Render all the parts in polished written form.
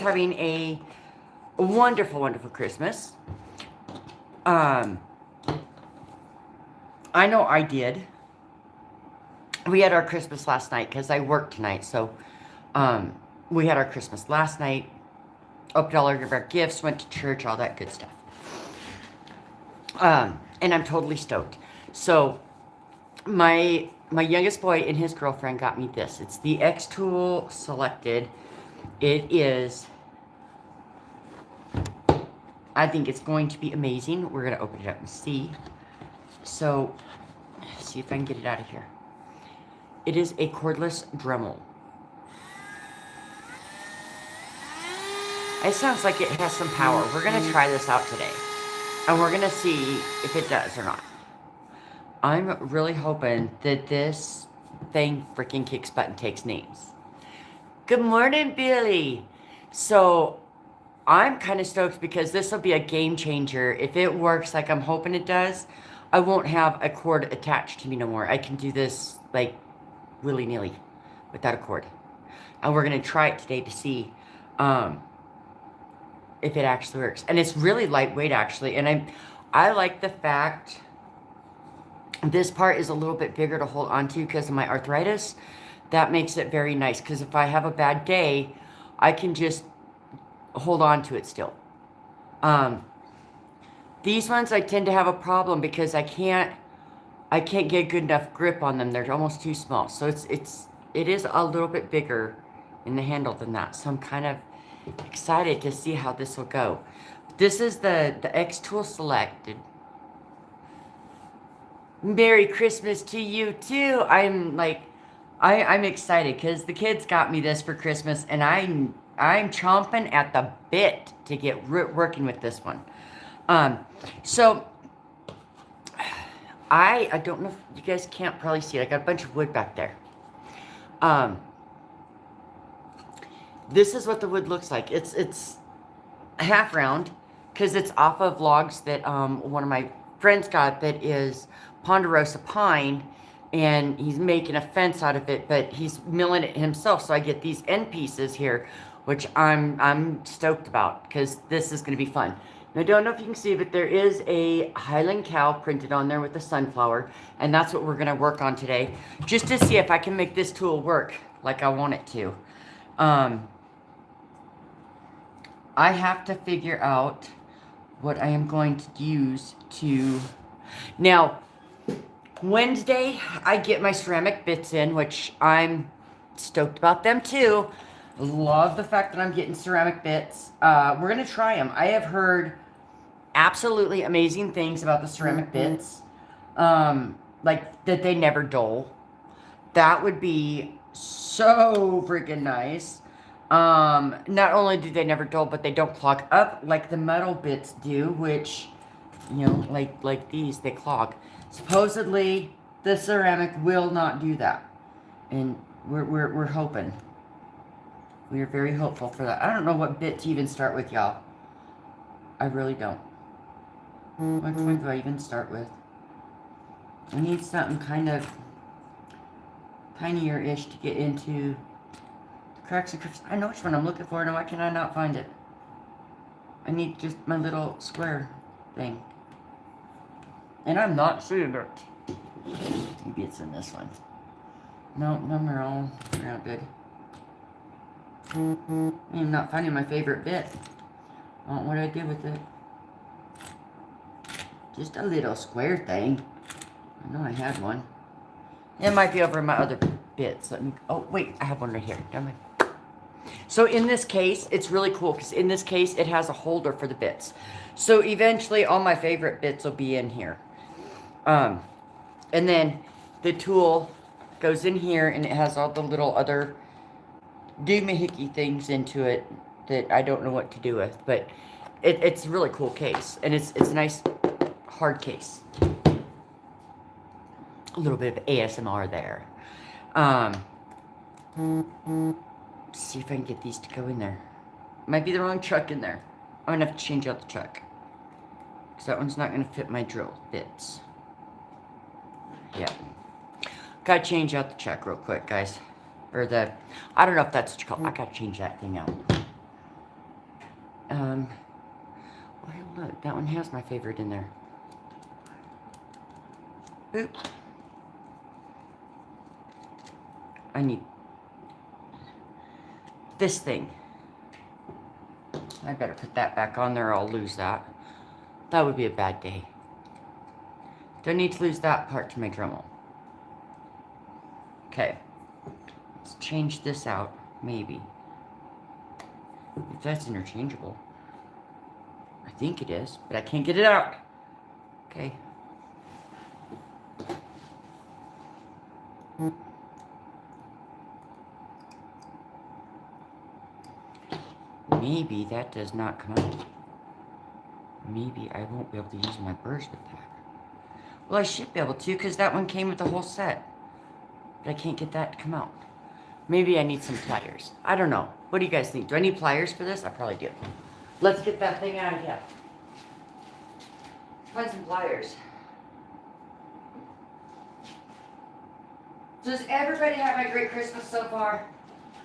having a wonderful, wonderful Christmas. Um, I know I did. We had our Christmas last night because I worked tonight. So um, we had our Christmas last night. Opened all of our gifts, went to church, all that good stuff. And I'm totally stoked. So my youngest boy and his girlfriend got me this. It's the Xtool Selected. It is, I think it's going to be amazing. We're going to open it up and see. So, see if I can get it out of here. It is a cordless Dremel. It sounds like it has some power. We're going to try this out today. And we're going to see if it does or not. I'm really hoping that this thing freaking kicks butt and takes names. Good morning, Billy. So, I'm kind of stoked because this will be a game changer. If it works like I'm hoping it does, I won't have a cord attached to me no more. I can do this like willy-nilly without a cord. And we're going to try it today to see if it actually works. And it's really lightweight actually. And I like the fact this part is a little bit bigger to hold onto because of my arthritis. That makes it very nice because if I have a bad day, I can just hold on to it still. These ones I tend to have a problem because I can't get good enough grip on them. They're almost too small. So it is a little bit bigger in the handle than that. So I'm kind of excited to see how this will go. This is the Xtool Selected. Merry Christmas to you too. I'm excited because the kids got me this for Christmas and I'm chomping at the bit to get working with this one. So I don't know if you guys can't probably see it. I got a bunch of wood back there. This is what the wood looks like. It's half round because it's off of logs that one of my friends got that is ponderosa pine, and he's making a fence out of it, but he's milling it himself. So I get these end pieces here, which I'm stoked about because this is going to be fun. Now, I don't know if you can see, but there is a Highland cow printed on there with a sunflower, and that's what we're going to work on today, just to see if I can make this tool work like I want it to. I have to figure out what I am going to use to... Now, Wednesday, I get my ceramic bits in, which I'm stoked about them too. Love the fact that I'm getting ceramic bits. We're going to try them. I have heard absolutely amazing things about the ceramic bits. Like that they never dull. That would be so freaking nice. Not only do they never dull, but they don't clog up like the metal bits do, which, you know, like these, they clog. Supposedly, the ceramic will not do that. And we're hoping. We are very hopeful for that. I don't know what bit to even start with, y'all. I really don't. Which one do I even start with? I need something kind of tinier-ish to get into the cracks and crevices. I know which one I'm looking for, and why can I not find it? I need just my little square thing. And I'm not seeing it. Maybe it's in this one. No, none are all around good. I'm not finding my favorite bit. What do I do with it? Just a little square thing. I know I had one. It might be over my other bits. Let me... Oh, wait. I have one right here. Never mind. So in this case, it's really cool because in this case, it has a holder for the bits. So eventually, all my favorite bits will be in here. And then the tool goes in here and it has all the little other doomahickey things into it that I don't know what to do with. But it's a really cool case. And it's a nice hard case. A little bit of ASMR there. See if I can get these to go in there. Might be the wrong chuck in there. I'm going to have to change out the chuck. Because that one's not going to fit my drill bits. Yeah. Gotta change out the chuck real quick, guys. Or the... I don't know if that's what you call it. I gotta change that thing out. Well, look, that one has my favorite in there. Boop. I need this thing. I better put that back on there or I'll lose that. That would be a bad day. Don't need to lose that part to my Dremel. Okay. Let's change this out, maybe. If that's interchangeable. I think it is, but I can't get it out. Okay. Maybe that does not come out. Maybe I won't be able to use my burrs with that. Well, I should be able to, because that one came with the whole set. But I can't get that to come out. Maybe I need some pliers. I don't know. What do you guys think? Do I need pliers for this? I probably do. Let's get that thing out of here. Find some pliers. Does everybody have a great Christmas so far?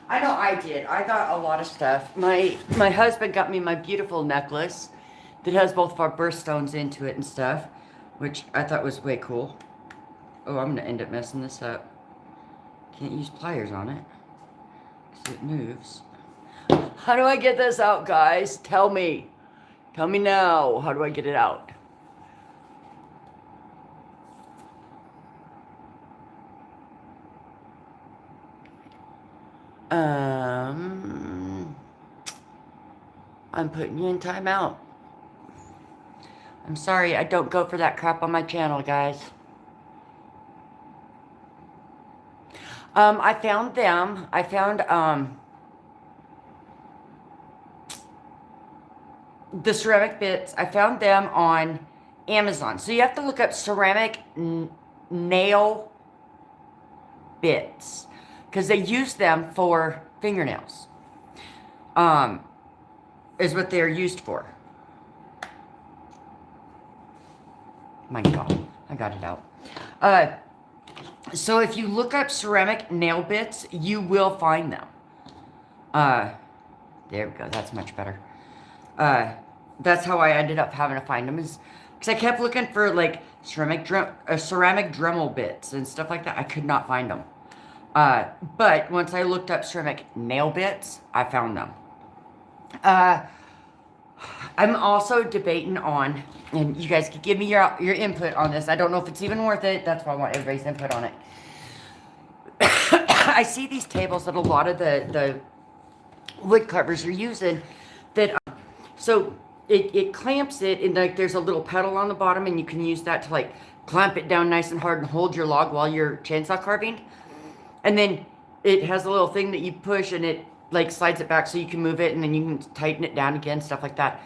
I know I did. I got a lot of stuff. My husband got me my beautiful necklace that has both of our birthstones into it and stuff, which I thought was way cool. Oh, I'm going to end up messing this up. Can't use pliers on it because it moves. How do I get this out, guys? Tell me. Tell me now. How do I get it out? I'm putting you in timeout. I'm sorry, I don't go for that crap on my channel, guys. I found them. I found, the ceramic bits. I found them on Amazon. So you have to look up ceramic nail bits, because they use them for fingernails. Is what they're used for. My God, I got it out. So if you look up ceramic nail bits, you will find them. There we go. That's much better. That's how I ended up having to find them, is because I kept looking for like ceramic Dremel bits and stuff like that. I could not find them. But once I looked up ceramic nail bits, I found them. I'm also debating on, and you guys can give me your input on this. I don't know if it's even worth it. That's why I want everybody's input on it. I see these tables that a lot of the wood carvers are using that, so it clamps it, and like there's a little pedal on the bottom, and you can use that to like clamp it down nice and hard and hold your log while you're chainsaw carving. And then it has a little thing that you push, and it like slides it back so you can move it, and then you can tighten it down again, stuff like that.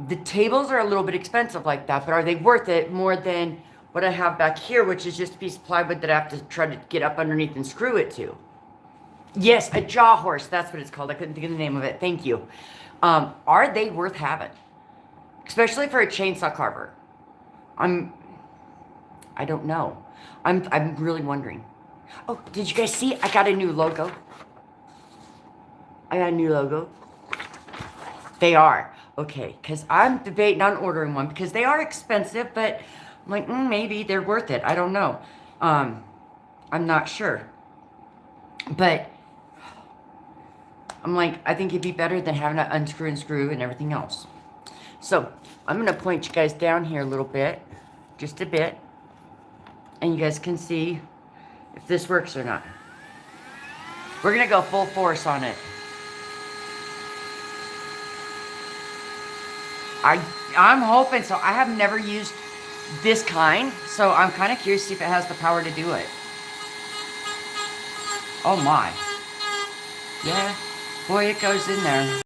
The tables are a little bit expensive like that, but are they worth it more than what I have back here, which is just a piece of plywood that I have to try to get up underneath and screw it to? Yes, a jaw horse. That's what it's called. I couldn't think of the name of it. Thank you. Are they worth having? Especially for a chainsaw carver. I don't know. I'm really wondering. Oh, did you guys see? I got a new logo. They are. Okay, because I'm debating on ordering one because they are expensive, but I'm like, maybe they're worth it. I don't know. I'm not sure. But I'm like, I think it'd be better than having to unscrew and screw and everything else. So I'm going to point you guys down here a little bit, just a bit, and you guys can see if this works or not. We're going to go full force on it. I'm hoping so. I have never used this kind, so I'm kind of curious to see if it has the power to do it. Oh my. Yeah, boy, it goes in there.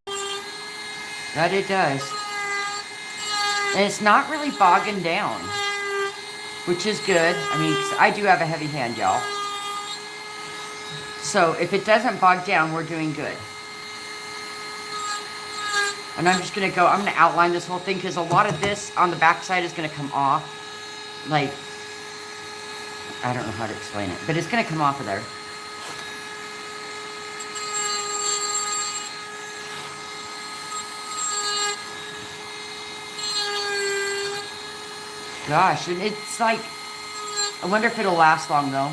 That it does. And it's not really bogging down, which is good. I mean, I do have a heavy hand, y'all. So if it doesn't bog down, we're doing good. And I'm just going to I'm going to outline this whole thing because a lot of this on the back side is going to come off. Like, I don't know how to explain it, but it's going to come off of there. gosh, and it's like, I wonder if it'll last long though.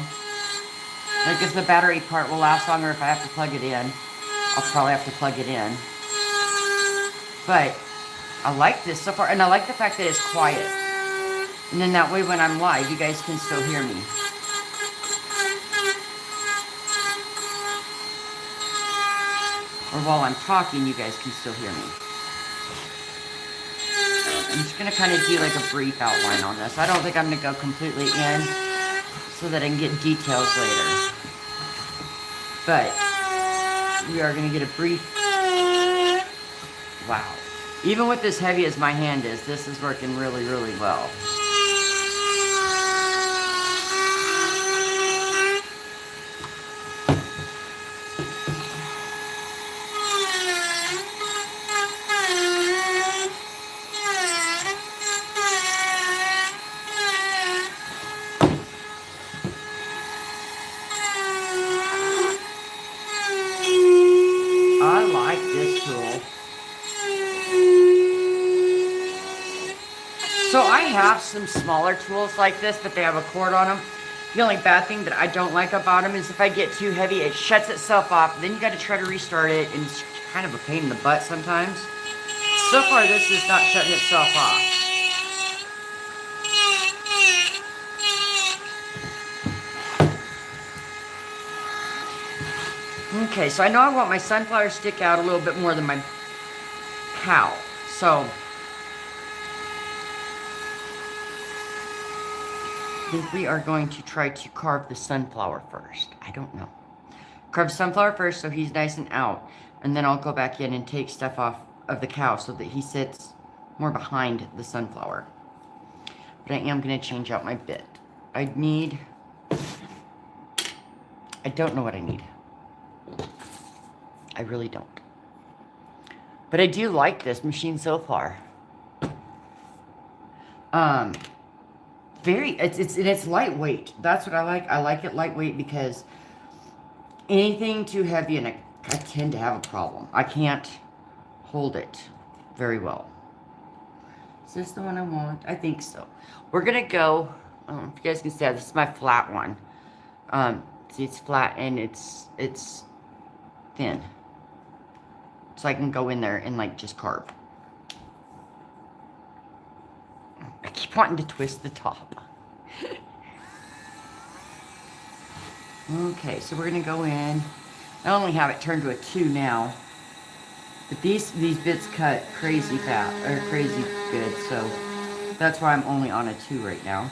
Like if the battery part will last longer if I have to plug it in. I'll probably have to plug it in. But I like this so far, and I like the fact that it's quiet. And then that way when I'm live, you guys can still hear me. Or while I'm talking, you guys can still hear me. I'm just going to kind of do like a brief outline on this. I don't think I'm going to go completely in so that I can get details later. But we are going to get a brief... Wow. Even with as heavy as my hand is, this is working really, really well. I like this tool. So I have some smaller tools like this, but they have a cord on them. The only bad thing that I don't like about them is if I get too heavy, it shuts itself off. Then you got to try to restart it, and it's kind of a pain in the butt sometimes. So far, this is not shutting itself off. Okay, so I know I want my sunflower stick out a little bit more than my cow. So I think we are going to try to carve the sunflower first. I don't know. Carve sunflower first so he's nice and out. And then I'll go back in and take stuff off of the cow so that he sits more behind the sunflower. But I am going to change out my bit. I don't know what I need. I really don't. But I do like this machine so far. It's lightweight. That's what I like. I like it lightweight because anything too heavy and I tend to have a problem. I can't hold it very well. Is this the one I want? I think so. We're gonna go. I don't know if you guys can see that. This is my flat one. See, it's flat and it's thin, so I can go in there and like just carve. I keep wanting to twist the top. Okay, so we're gonna go in. I only have it turned to a 2 now, but these bits cut crazy fast or crazy good, so that's why I'm only on a 2 right now.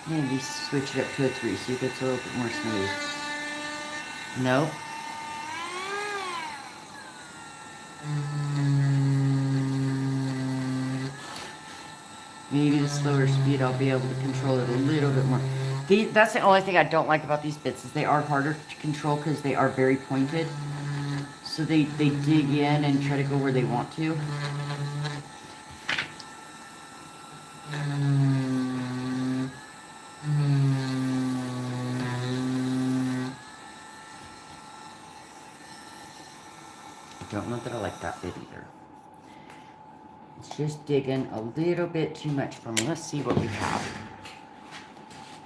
Maybe switch it up to a 3, see if it's a little bit more smooth. Nope. Maybe the slower speed, I'll be able to control it a little bit more. That's the only thing I don't like about these bits, is they are harder to control because they are very pointed. So they dig in and try to go where they want to. I don't know that I like that bit either. It's just digging a little bit too much for me. Let's see what we have.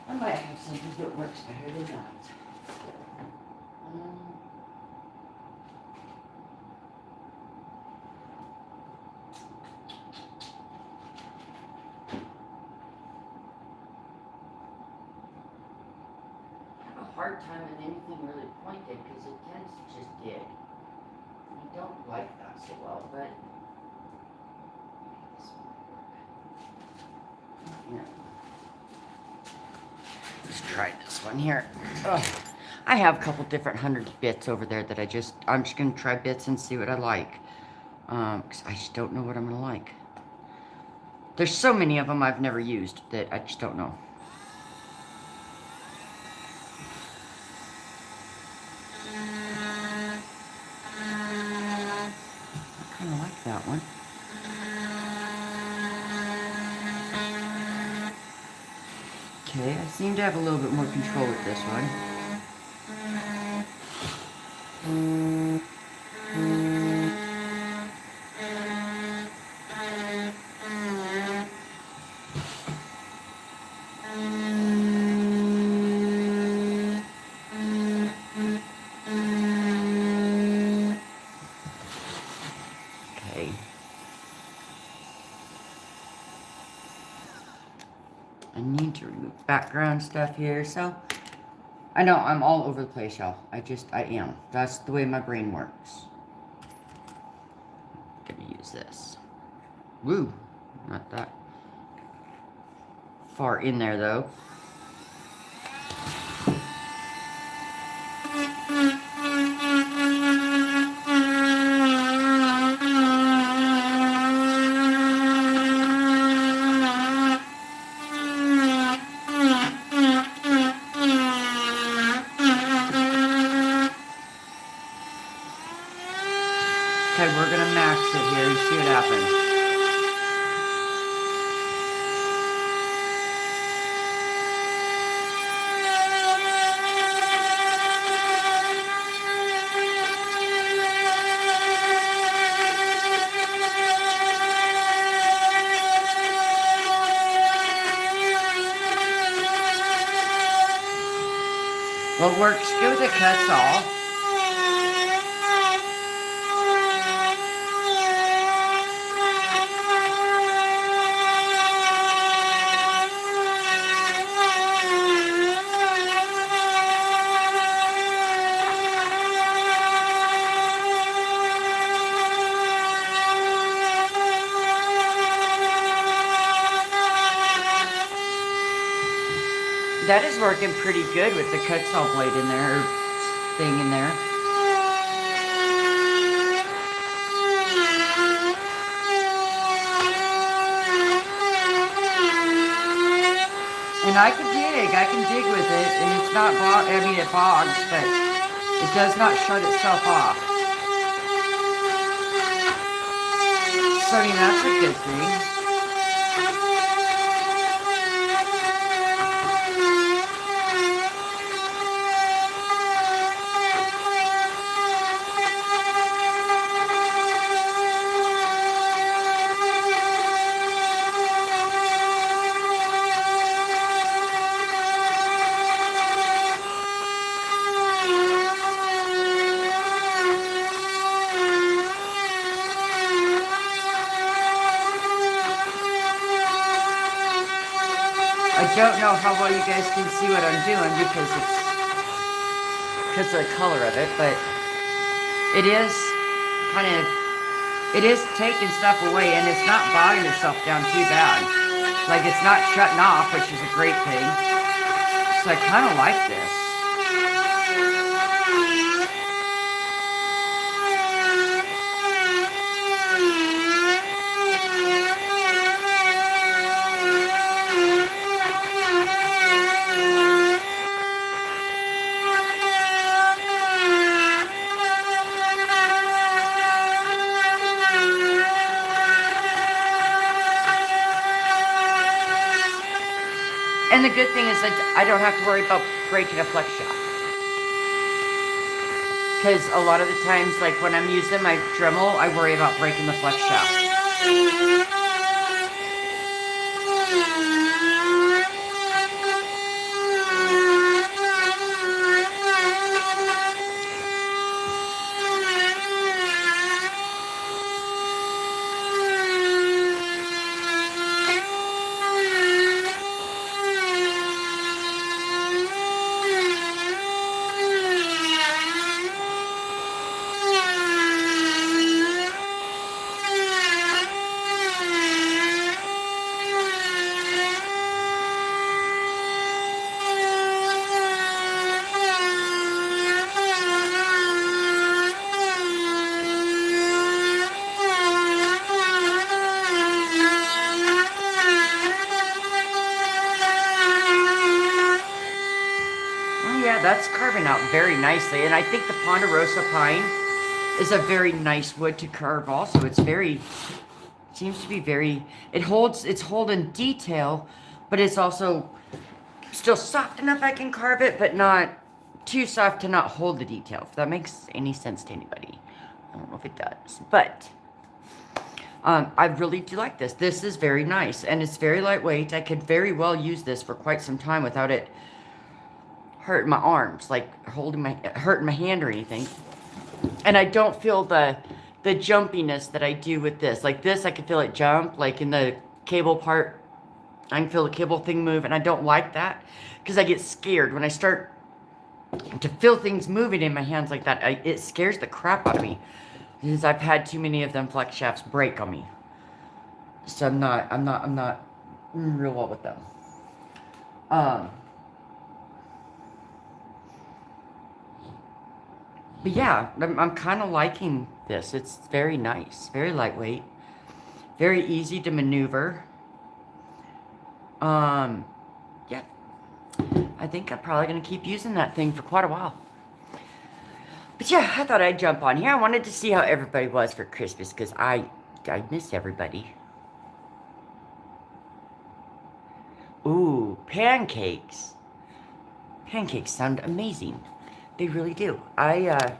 I might have something that works better than that. I have a hard time with anything really pointed because it tends to just dig. I don't like that so well, but yeah. Let's try this one here. Ugh. I have a couple different 100 bits over there that I'm just going to try bits and see what I like. Because I just don't know what I'm going to like. There's so many of them I've never used that I just don't know. I kind of like that one. Okay, I seem to have a little bit more control with this one. Okay. I need to remove background stuff here, so I know I'm all over the place, y'all. I am. That's the way my brain works. I'm gonna use this. Woo! Not that far in there, though. Okay, we're gonna max it here and see what happens. What works good with the cuts off. That is working pretty good with the cut saw blade in there, or thing in there. And I can dig with it, and it's not, it bogs, but it does not shut itself off. So, I mean, that's a good thing. I don't know how well you guys can see what I'm doing because of the color of it, but it is taking stuff away, and it's not bogging itself down too bad. Like, it's not shutting off, which is a great thing. So I kind of like this. And the good thing is that I don't have to worry about breaking a flex shaft. Because a lot of the times, like when I'm using my Dremel, I worry about breaking the flex shaft. That's carving out very nicely, and I think the Ponderosa pine is a very nice wood to carve also. It's seems to be very, it's holding detail, but it's also Still soft enough I can carve it, but not too soft to not hold the detail, if that makes any sense to anybody. I don't know if it does, but I really do like this. This is very nice, and it's very lightweight. I could very well use this for quite some time without it hurting my arms, like hurting my hand or anything. And I don't feel the jumpiness that I do with this. Like this, I can feel it jump, like in the cable part. I can feel the cable thing move, and I don't like that because I get scared when I start to feel things moving in my hands like that. It scares the crap out of me because I've had too many of them flex shafts break on me. So I'm not real well with them. But yeah, I'm kind of liking this. It's very nice, very lightweight, very easy to maneuver. Yeah, I think I'm probably going to keep using that thing for quite a while. But yeah, I thought I'd jump on here. I wanted to see how everybody was for Christmas because I miss everybody. Ooh, pancakes. Pancakes sound amazing. They really do. I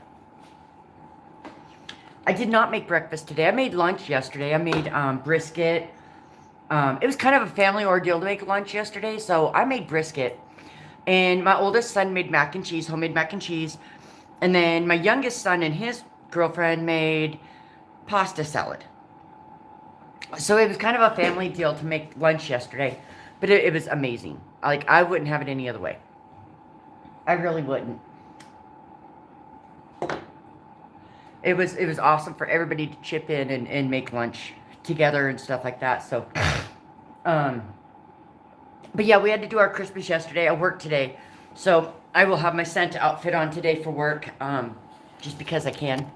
did not make breakfast today. I made lunch yesterday. I made brisket. It was kind of a family ordeal to make lunch yesterday, so I made brisket. And my oldest son made mac and cheese, homemade mac and cheese. And then my youngest son and his girlfriend made pasta salad. So it was kind of a family deal to make lunch yesterday. But it was amazing. Like, I wouldn't have it any other way. I really wouldn't. It was awesome for everybody to chip in and make lunch together and stuff like that. So, but yeah, we had to do our Christmas yesterday. I worked today. So I will have my Santa outfit on today for work. Just because I can.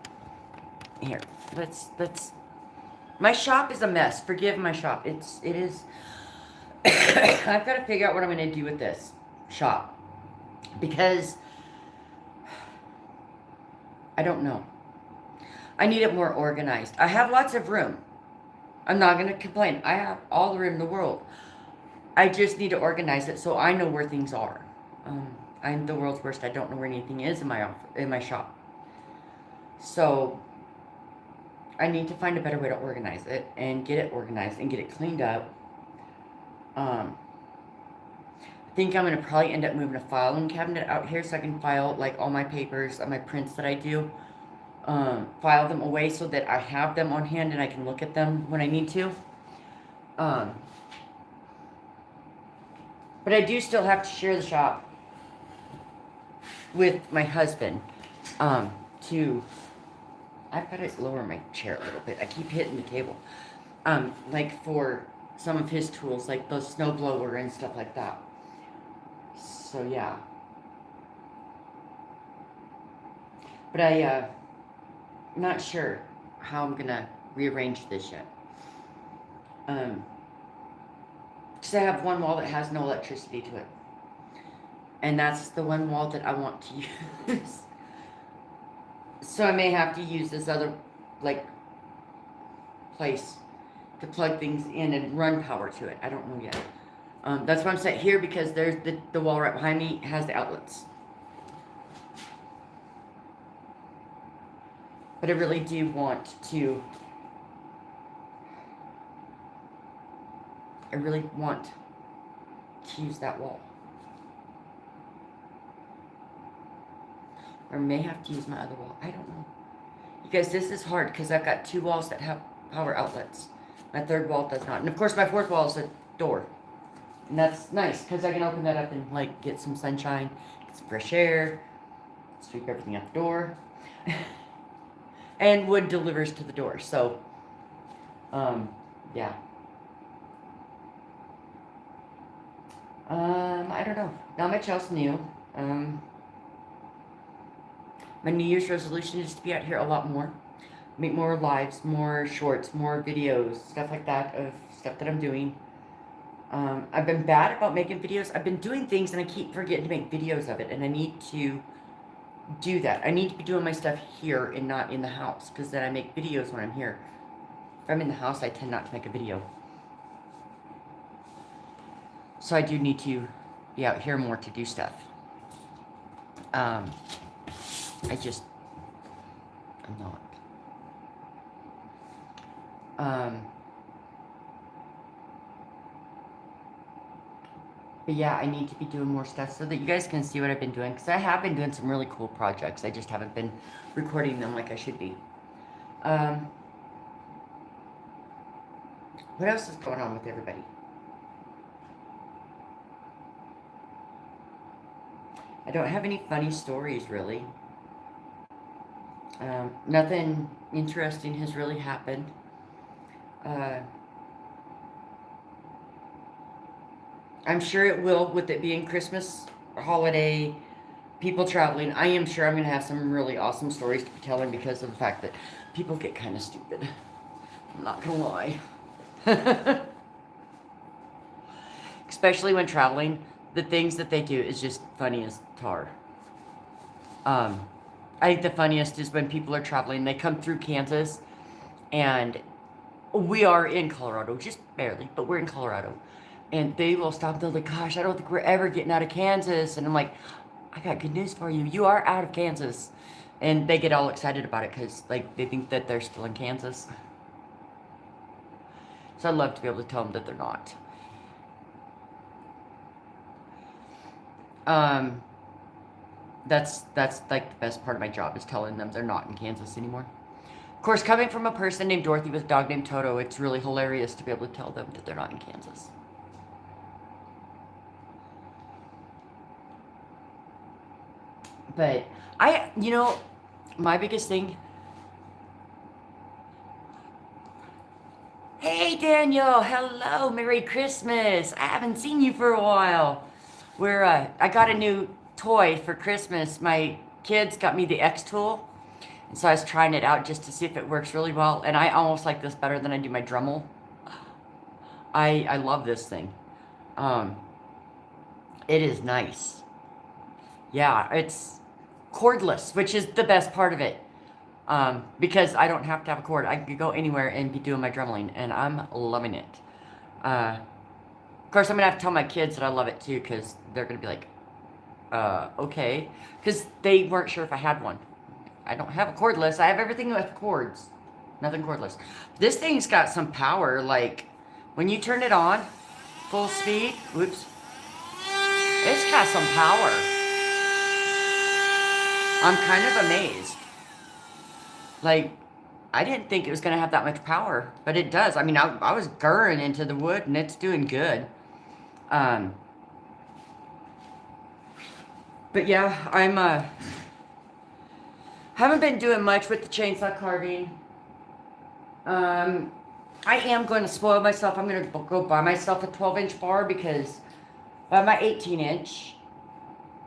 Here, let's. My shop is a mess. Forgive my shop. It is. I've got to figure out what I'm going to do with this shop. Because I don't know. I need it more organized. I have lots of room. I'm not going to complain. I have all the room in the world. I just need to organize it so I know where things are. I'm the world's worst. I don't know where anything is in my shop. So I need to find a better way to organize it and get it organized and get it cleaned up. I think I'm going to probably end up moving a filing cabinet out here so I can file like all my papers and my prints that I do. File them away so that I have them on hand and I can look at them when I need to. But I do still have to share the shop with my husband. I've got to lower my chair a little bit. I keep hitting the table. Like for some of his tools, like the snow blower and stuff like that. So yeah. But I'm not sure how I'm gonna rearrange this yet. Because I have one wall that has no electricity to it. And that's the one wall that I want to use. So I may have to use this other, like, place to plug things in and run power to it. I don't know yet. That's why I'm set here because there's the wall right behind me has the outlets. But I really do want to. I really want to use that wall. Or may have to use my other wall. I don't know. You guys, this is hard because I've got two walls that have power outlets. My third wall does not. And of course my fourth wall is a door. And that's nice because I can open that up and like get some sunshine, get some fresh air, sweep everything out the door. And wood delivers to the door. So, yeah. I don't know. Not much else new. My New Year's resolution is to be out here a lot more. Make more lives, more shorts, more videos, stuff like that of stuff that I'm doing. I've been bad about making videos. I've been doing things and I keep forgetting to make videos of it. And I need to do that. I need to be doing my stuff here and not in the house. Because then I make videos when I'm here. If I'm in the house, I tend not to make a video. So I do need to be out here more to do stuff. I just, I'm not. But yeah, I need to be doing more stuff so that you guys can see what I've been doing. Because I have been doing some really cool projects. I just haven't been recording them like I should be. What else is going on with everybody? I don't have any funny stories, really. Nothing interesting has really happened. I'm sure it will, with it being Christmas, holiday, people traveling. I am sure I'm going to have some really awesome stories to be telling because of the fact that people get kind of stupid. I'm not going to lie. Especially when traveling, the things that they do is just funny as tar. I think the funniest is when people are traveling, they come through Kansas, and we are in Colorado, just barely, but we're in Colorado. And they will stop. They're like, gosh, I don't think we're ever getting out of Kansas. And I'm like, I got good news for you. You are out of Kansas. And they get all excited about it because, like, they think that they're still in Kansas. So I'd love to be able to tell them that they're not. That's like the best part of my job is telling them they're not in Kansas anymore. Of course, coming from a person named Dorothy with a dog named Toto, it's really hilarious to be able to tell them that they're not in Kansas. But my biggest thing. Hey, Daniel. Hello. Merry Christmas. I haven't seen you for a while. I got a new toy for Christmas. My kids got me the X tool. And so I was trying it out just to see if it works really well. And I almost like this better than I do my Dremel. I love this thing. It is nice. Yeah, it's cordless, which is the best part of it. Because I don't have to have a cord. I can go anywhere and be doing my dremeling, and I'm loving it. Of course, I'm going to have to tell my kids that I love it too, because they're going to be like, okay. Because they weren't sure if I had one. I don't have a cordless. I have everything with cords. Nothing cordless. This thing's got some power. Like, when you turn it on, full speed, whoops, it's got some power. I'm kind of amazed. Like, I didn't think it was going to have that much power, but it does. I mean, I was gurring into the wood, and it's doing good. But yeah, haven't been doing much with the chainsaw carving. I am going to spoil myself. I'm going to go buy myself a 12-inch bar because I have my 18-inch.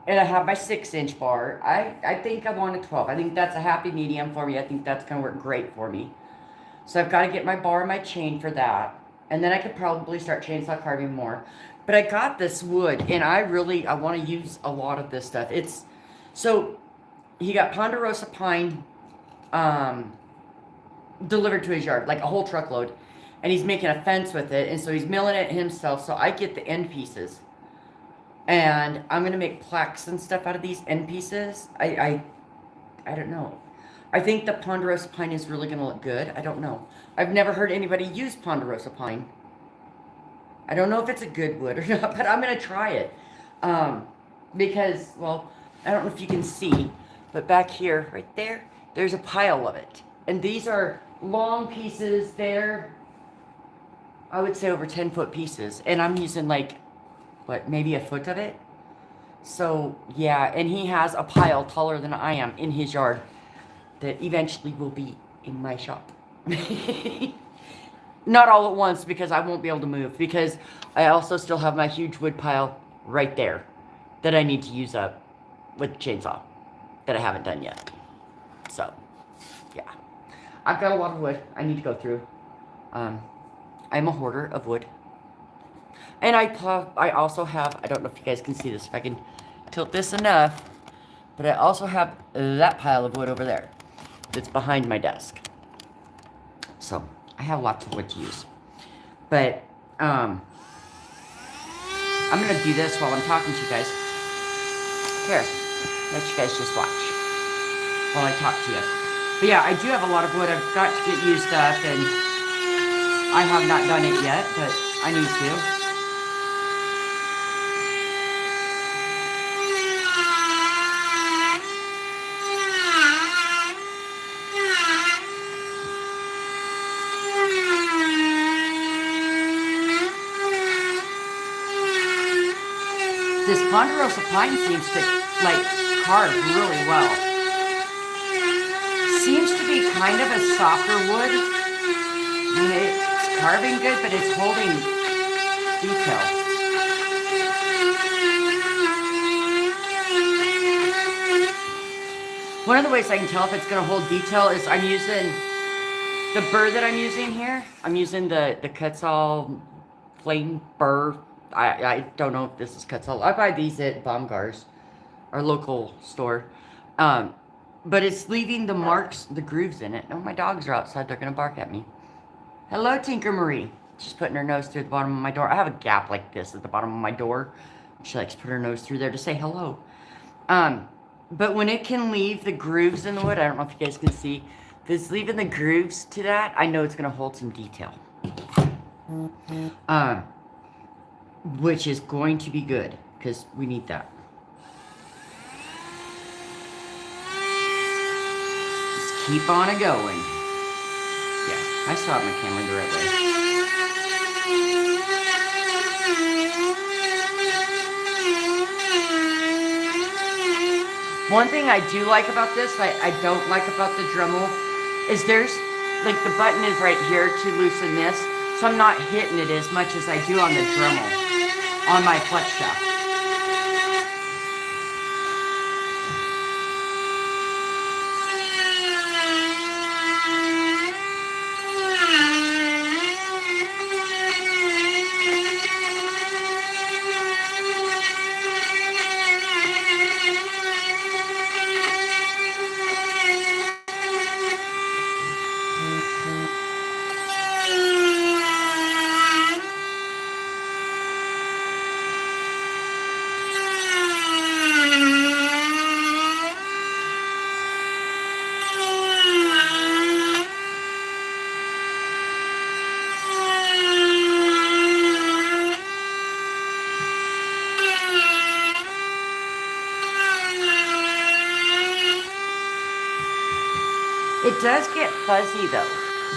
And I have my 6-inch bar. I think I want a 12. I think that's a happy medium for me. I think that's going to work great for me. So I've got to get my bar and my chain for that. And then I could probably start chainsaw carving more. But I got this wood, and I want to use a lot of this stuff. So he got Ponderosa pine delivered to his yard, like a whole truckload. And he's making a fence with it. And so he's milling it himself. So I get the end pieces. And I'm going to make plaques and stuff out of these end pieces. I don't know. I think the Ponderosa pine is really going to look good. I don't know. I've never heard anybody use Ponderosa pine. I don't know if it's a good wood or not, but I'm going to try it. Because, well, I don't know if you can see, but back here, right there, there's a pile of it. And these are long pieces. They're, I would say, over 10-foot pieces. And I'm using, like, maybe a foot of it? So, yeah, and he has a pile taller than I am in his yard that eventually will be in my shop. Not all at once, because I won't be able to move, because I also still have my huge wood pile right there that I need to use up with the chainsaw that I haven't done yet. So, yeah. I've got a lot of wood I need to go through. I'm a hoarder of wood. And I also have, I don't know if you guys can see this, if I can tilt this enough, but I also have that pile of wood over there that's behind my desk. So, I have lots of wood to use. But, I I'm going to do this while I'm talking to you guys. Here, let you guys just watch while I talk to you. But yeah, I do have a lot of wood. I've got to get used up, and I have not done it yet, but I need to. This ponderosa pine seems to, like, carve really well. Seems to be kind of a softer wood. I mean, it's carving good, but it's holding detail. One of the ways I can tell if it's going to hold detail is I'm using the burr that I'm using here. I'm using the Kutzall flame burr. I don't know if this is Kutzall. I buy these at Baumgar's, our local store. But it's leaving the marks, the grooves in it. Oh, my dogs are outside. They're going to bark at me. Hello, Tinker Marie. She's putting her nose through the bottom of my door. I have a gap like this at the bottom of my door. She likes to put her nose through there to say hello. But when it can leave the grooves in the wood, I don't know if you guys can see, if it's leaving the grooves to that, I know it's going to hold some detail. Which is going to be good, because we need that. Just keep on it going. Yeah, I still have my camera the right way. One thing I do like about this, I don't like about the Dremel, is there's, like, the button is right here to loosen this, so I'm not hitting it as much as I do on the Dremel, on my flex shaft. It does get fuzzy though.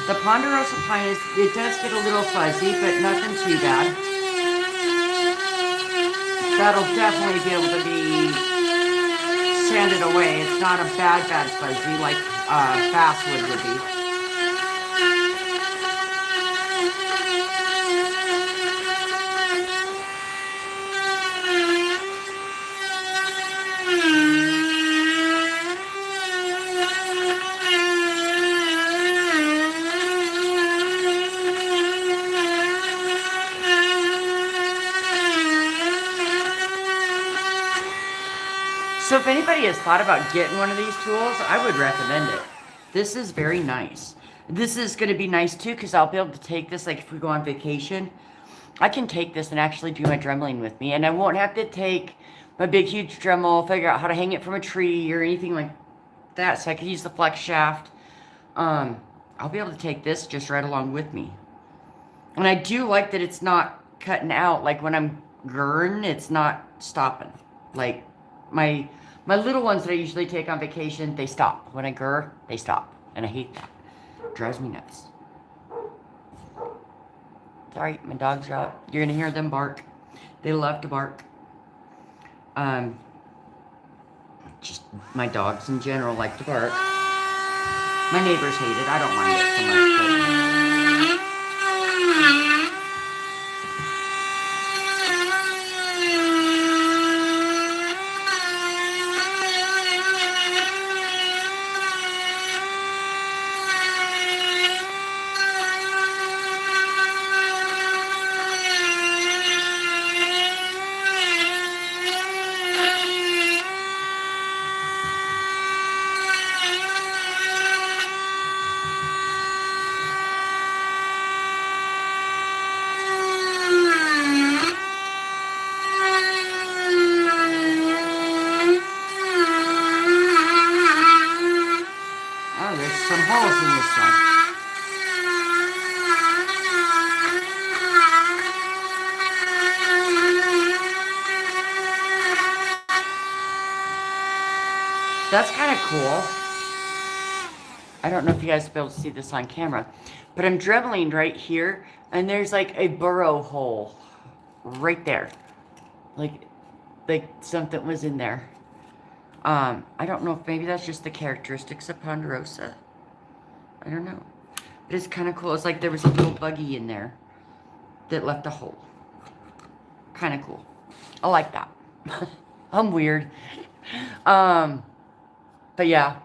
The ponderosa pine it does get a little fuzzy, but nothing too bad. That'll definitely be able to be sanded away. It's not a bad fuzzy like basswood would be. So if anybody has thought about getting one of these tools, I would recommend it. This is very nice. This is going to be nice too because I'll be able to take this, like if we go on vacation, I can take this and actually do my dremeling with me. And I won't have to take my big huge Dremel, figure out how to hang it from a tree or anything like that. So I can use the flex shaft. I'll be able to take this just right along with me. And I do like that it's not cutting out. Like when I'm gurring, it's not stopping. Like my little ones that I usually take on vacation, they stop. When I gur, they stop. And I hate that. It drives me nuts. Sorry, my dogs are out. You're going to hear them bark. They love to bark. Just my dogs in general like to bark. My neighbors hate it. I don't mind it so much. that's kind of cool. I don't know if you guys will be able to see this on camera, but I'm dremeling right here, and there's like a burrow hole right there. Like something was in there. I don't know if maybe that's just the characteristics of Ponderosa. I don't know. But it's kind of cool. It's like there was a little buggy in there that left a hole. Kind of cool. I like that. I'm weird. But yeah,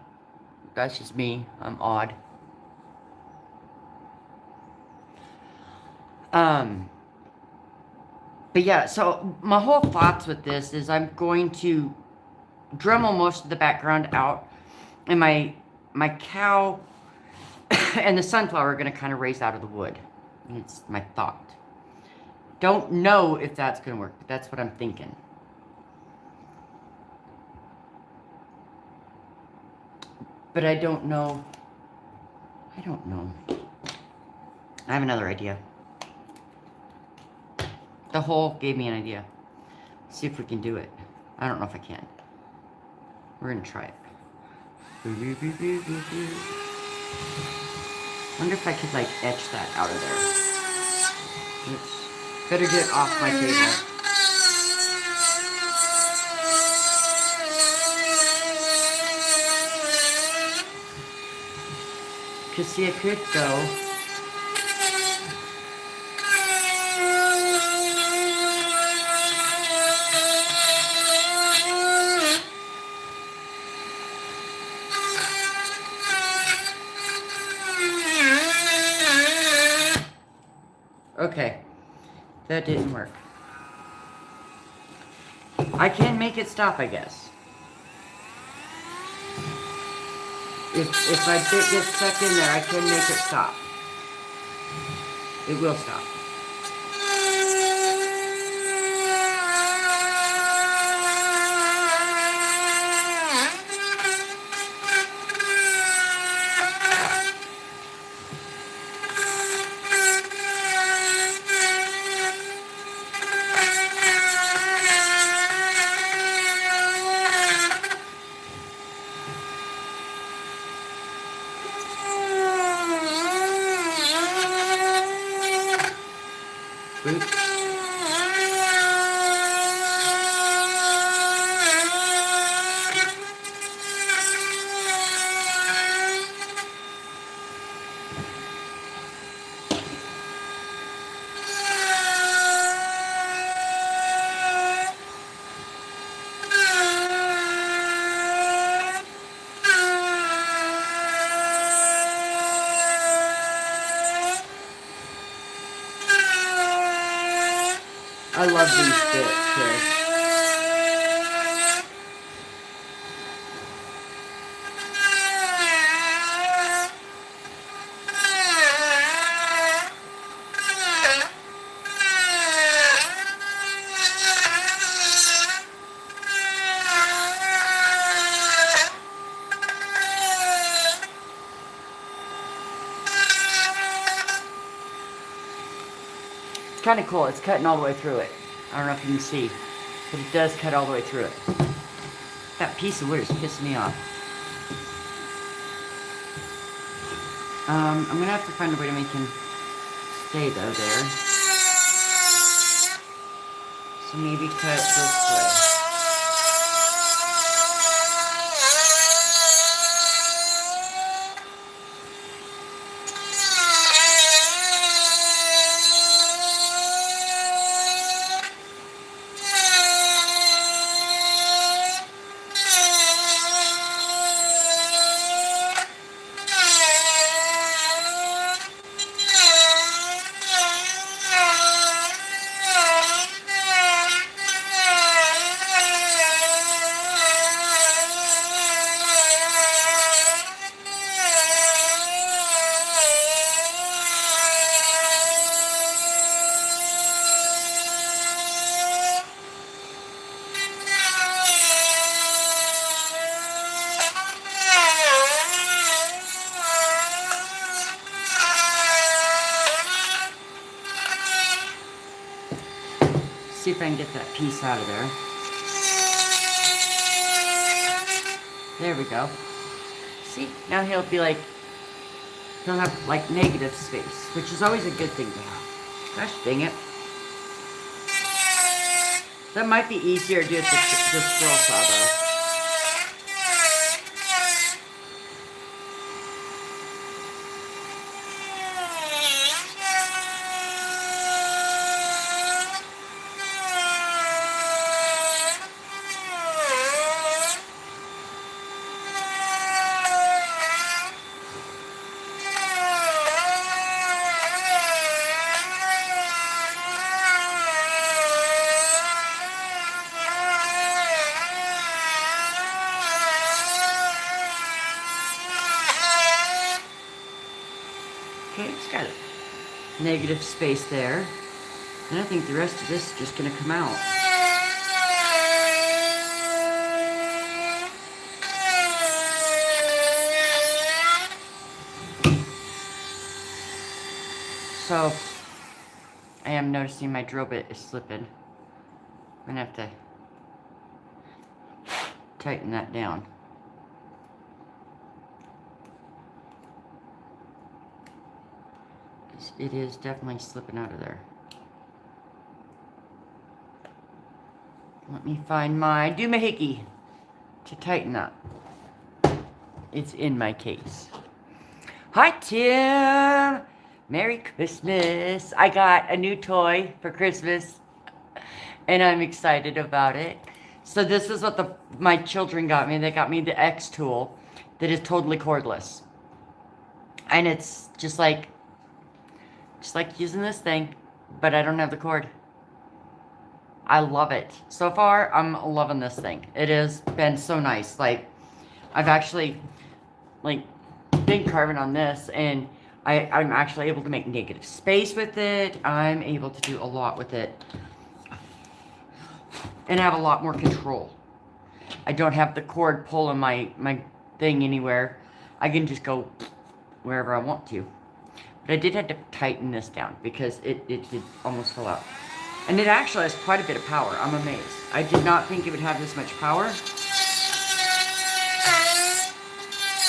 that's just me. I'm odd. But yeah, so my whole thoughts with this is I'm going to Dremel most of the background out, and my cow and the sunflower are going to kind of raise out of the wood. And it's my thought. Don't know if that's going to work, but that's what I'm thinking. But I don't know. I don't know. I have another idea. The hole gave me an idea. See if we can do it. I don't know if I can. We're going to try it. Wonder if I could like etch that out of there. Oops. Better get it off my table. Cause see, it could go. Okay, that didn't work. I can make it stop, I guess. If I get stuck in there, I can make it stop. It will stop. Oops. I love these bits, Chris. It's kind of cool. It's cutting all the way through it. I don't know if you can see, but it does cut all the way through it. That piece of wood is pissing me off. I'm going to have to find a way to make him stay, though, there. So maybe cut this way. See if I can get that piece out of there. There we go. See, now he'll be like, he'll have like negative space, which is always a good thing to have. Gosh dang it. That might be easier to do with the scroll saw though. Okay, it's got a negative space there. And I think the rest of this is just going to come out. So, I am noticing my drill bit is slipping. I'm going to have to tighten that down. It is definitely slipping out of there. Let me find my doohickey to tighten up. It's in my case. Hi, Tim. Merry Christmas. I got a new toy for Christmas, and I'm excited about it. So this is what my children got me. They got me the X tool that is totally cordless. And it's just like using this thing, but I don't have the cord. I love it. So far, I'm loving this thing. It has been so nice. Like, I've actually, like, been carving on this, and I'm actually able to make negative space with it. I'm able to do a lot with it. And have a lot more control. I don't have the cord pulling my thing anywhere. I can just go wherever I want to. But I did have to tighten this down because it did almost fall out. And it actually has quite a bit of power. I'm amazed. I did not think it would have this much power.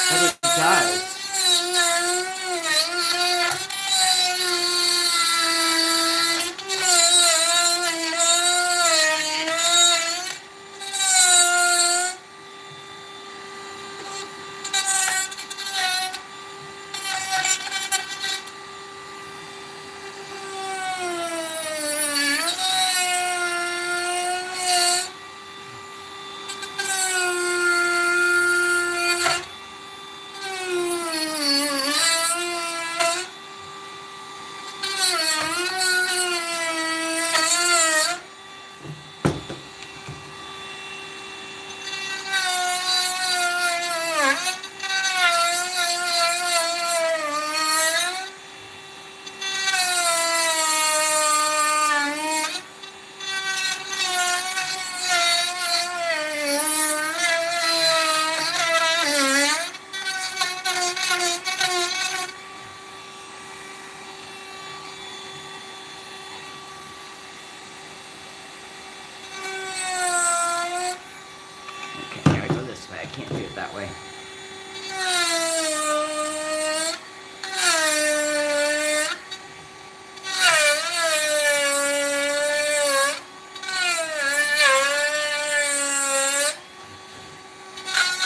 But it does.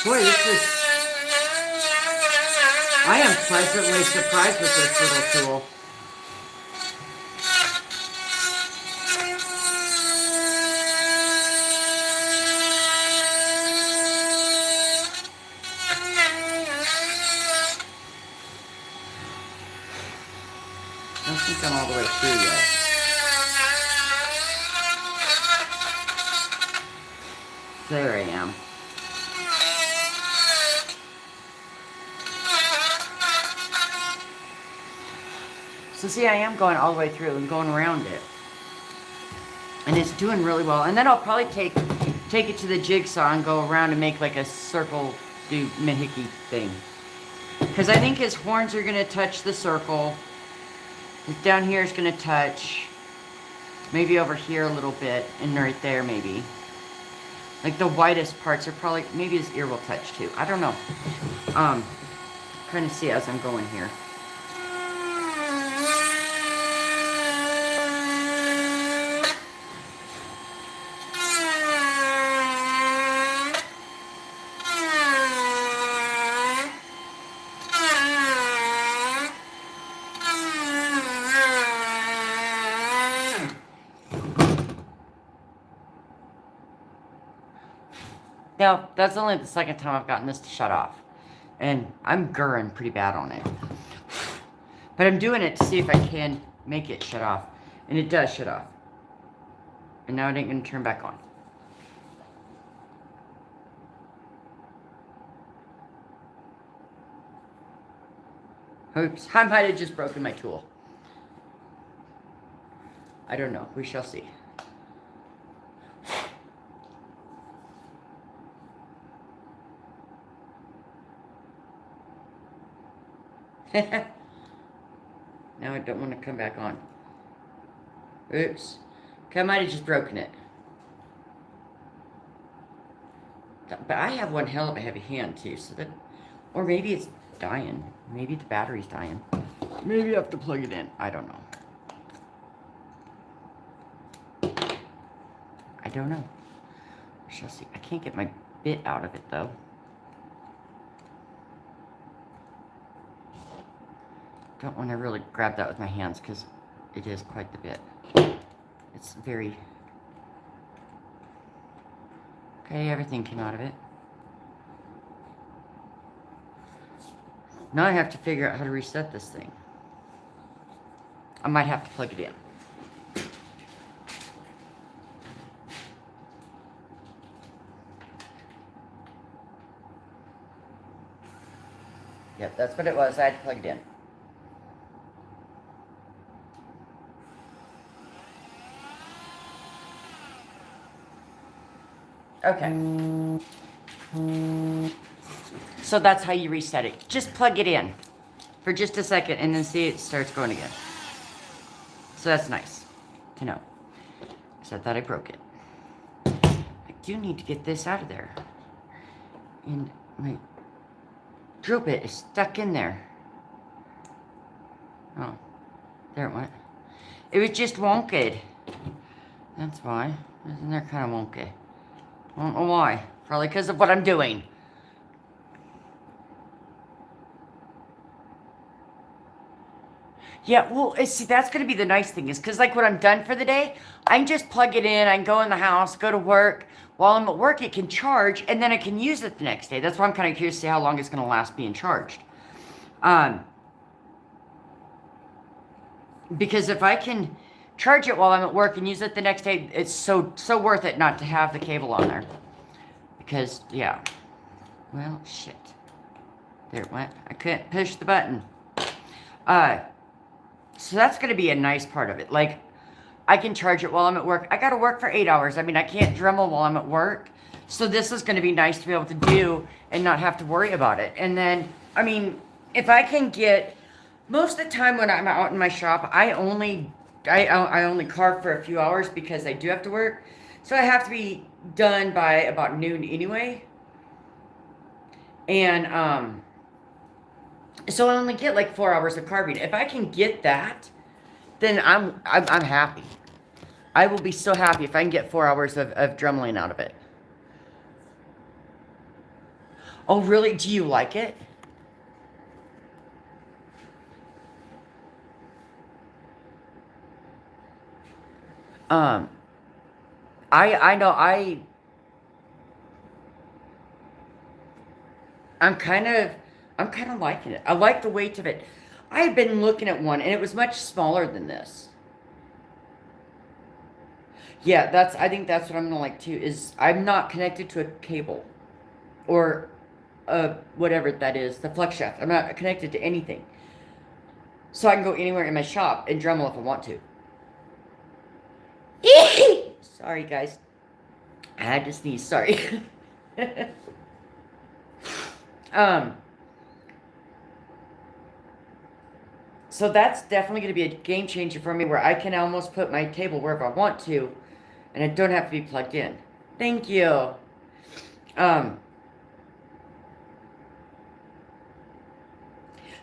Boy, I am pleasantly surprised with this little tool. I don't think I'm all the way through yet. There I am. So see, I am going all the way through and going around it. And it's doing really well. And then I'll probably take it to the jigsaw and go around and make like a circle doohickey thing. Because I think his horns are going to touch the circle. His down here is going to touch. Maybe over here a little bit. And right there maybe. Like the whitest parts are probably, maybe his ear will touch too. I don't know. Trying to see as I'm going here. Now, that's only the second time I've gotten this to shut off. And I'm gurring pretty bad on it. But I'm doing it to see if I can make it shut off. And it does shut off. And now it ain't going to turn back on. Oops, I might have just broken my tool. I don't know. We shall see. Now I don't want to come back on. Oops. Okay, I might have just broken it. But I have one hell of a heavy hand too, so that... Or maybe it's dying. Maybe the battery's dying. Maybe I have to plug it in. I don't know. I don't know. We shall see. I can't get my bit out of it though. Don't want to really grab that with my hands because it is quite the bit. It's very... Okay, everything came out of it. Now I have to figure out how to reset this thing. I might have to plug it in. Yep, that's what it was. I had to plug it in. Okay. So that's how you reset it. Just plug it in for just a second and then see it starts going again. So that's nice to know. So I thought I broke it. I do need to get this out of there. And my drill bit is stuck in there. Oh, there it went. It was just wonky. That's why. Isn't there kind of wonky? I don't know why. Probably because of what I'm doing. Yeah, well, see, that's going to be the nice thing is because, like, when I'm done for the day, I can just plug it in. I can go in the house, go to work. While I'm at work, it can charge, and then I can use it the next day. That's why I'm kind of curious to see how long it's going to last being charged. Because if I can charge it while I'm at work and use it the next day, it's so worth it not to have the cable on there. Because, yeah. Well, shit. There it went. I couldn't push the button. So that's going to be a nice part of it. Like, I can charge it while I'm at work. I got to work for 8 hours. I mean, I can't Dremel while I'm at work. So this is going to be nice to be able to do and not have to worry about it. And then, I mean, if I can get... Most of the time when I'm out in my shop, I only carve for a few hours because I do have to work. So I have to be done by about noon anyway. And, so I only get like 4 hours of carving. If I can get that, then I'm happy. I will be so happy if I can get 4 hours of dremeling out of it. Oh, really? Do you like it? I know I'm kind of liking it. I like the weight of it. I had been looking at one and it was much smaller than this. Yeah, I think that's what I'm gonna like too, is I'm not connected to a cable. Or whatever that is, the flex shaft. I'm not connected to anything. So I can go anywhere in my shop and Dremel if I want to. Sorry, guys. I had to sneeze. Sorry. So that's definitely going to be a game changer for me where I can almost put my table wherever I want to and I don't have to be plugged in. Thank you. Um,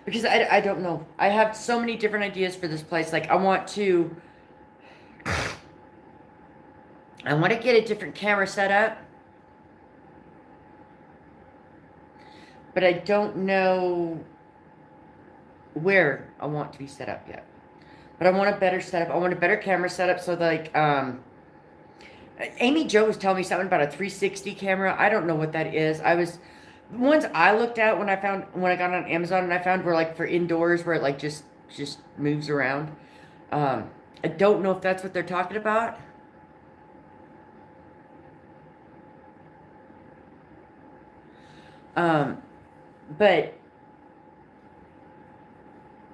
because I don't know. I have so many different ideas for this place. Like, I want to get a different camera set up, but I don't know where I want to be set up yet. But I want a better setup. I want a better camera setup. So, like, Amy Jo was telling me something about a 360 camera. I don't know what that is. The ones I looked at when I got on Amazon and I found were like for indoors where it like just moves around. I don't know if that's what they're talking about. But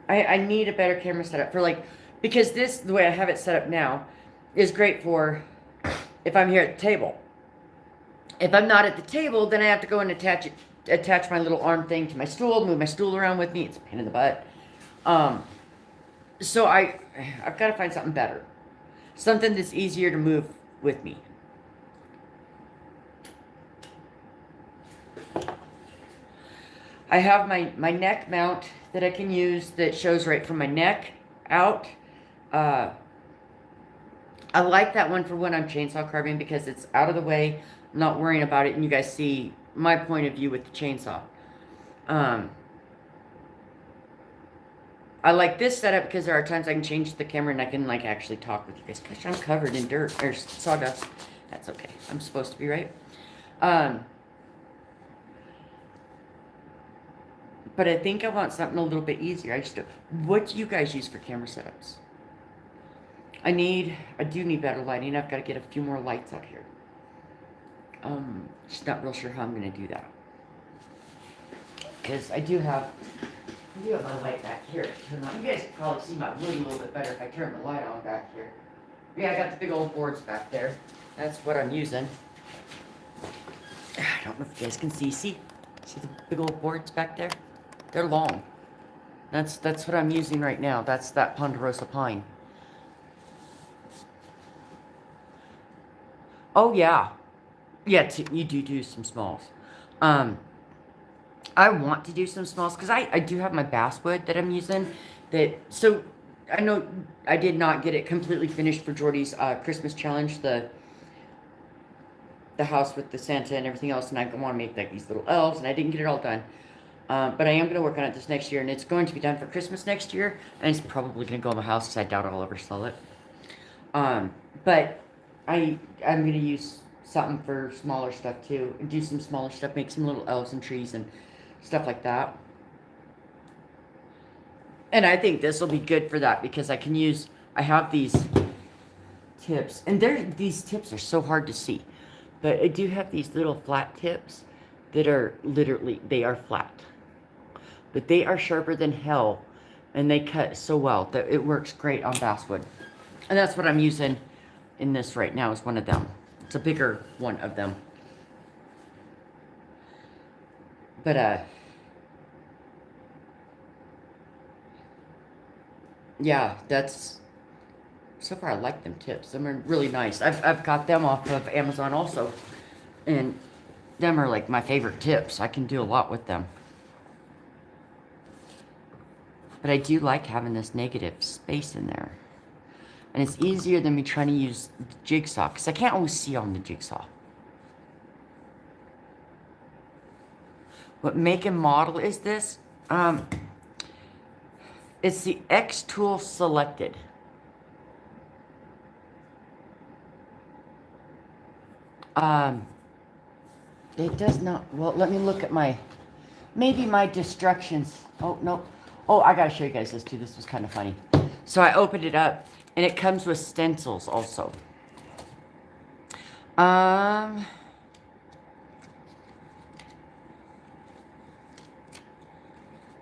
I need a better camera setup for like, because the way I have it set up now, is great for if I'm here at the table. If I'm not at the table, then I have to go and attach my little arm thing to my stool, move my stool around with me. It's a pain in the butt. So I've got to find something better. Something that's easier to move with me. I have my neck mount that I can use that shows right from my neck out. I like that one for when I'm chainsaw carving because it's out of the way. I'm not worrying about it, and you guys see my point of view with the chainsaw. I like this setup because there are times I can change the camera and I can like actually talk with you guys. Gosh, I'm covered in dirt or sawdust. That's okay. I'm supposed to be, right? But I think I want something a little bit easier. What do you guys use for camera setups? I do need better lighting. I've got to get a few more lights out here. Just not real sure how I'm going to do that. Because I do have my light back here. You guys can probably see my wood a little bit better if I turn the light on back here. Yeah, I got the big old boards back there. That's what I'm using. I don't know if you guys can see. See the big old boards back there? They're long. That's what I'm using right now. That's that Ponderosa pine. Oh yeah. Yeah, you do some smalls. I want to do some smalls because I do have my basswood that I'm using. So I know I did not get it completely finished for Jordy's Christmas challenge, the house with the Santa and everything else, and I want to make like these little elves, and I didn't get it all done. But I am going to work on it this next year, and it's going to be done for Christmas next year, and it's probably going to go in my house because I doubt I'll ever sell it. But I'm going to use something for smaller stuff too, and do some smaller stuff, make some little elves and trees and stuff like that. And I think this will be good for that because I have these tips, and these tips are so hard to see, but I do have these little flat tips that are they are flat, but they are sharper than hell, and they cut so well that it works great on basswood. And that's what I'm using in this right now is one of them. It's a bigger one of them. But yeah, so far I like them tips. Them are really nice. I've got them off of Amazon also, and them are like my favorite tips. I can do a lot with them. But I do like having this negative space in there. And it's easier than me trying to use the jigsaw, because I can't always see on the jigsaw. What make and model is this? It's the X-Tool Selected. It does not, well, let me look at maybe my destructions. Oh, no. Oh, I gotta show you guys this too. This was kind of funny. So I opened it up, and it comes with stencils also. Let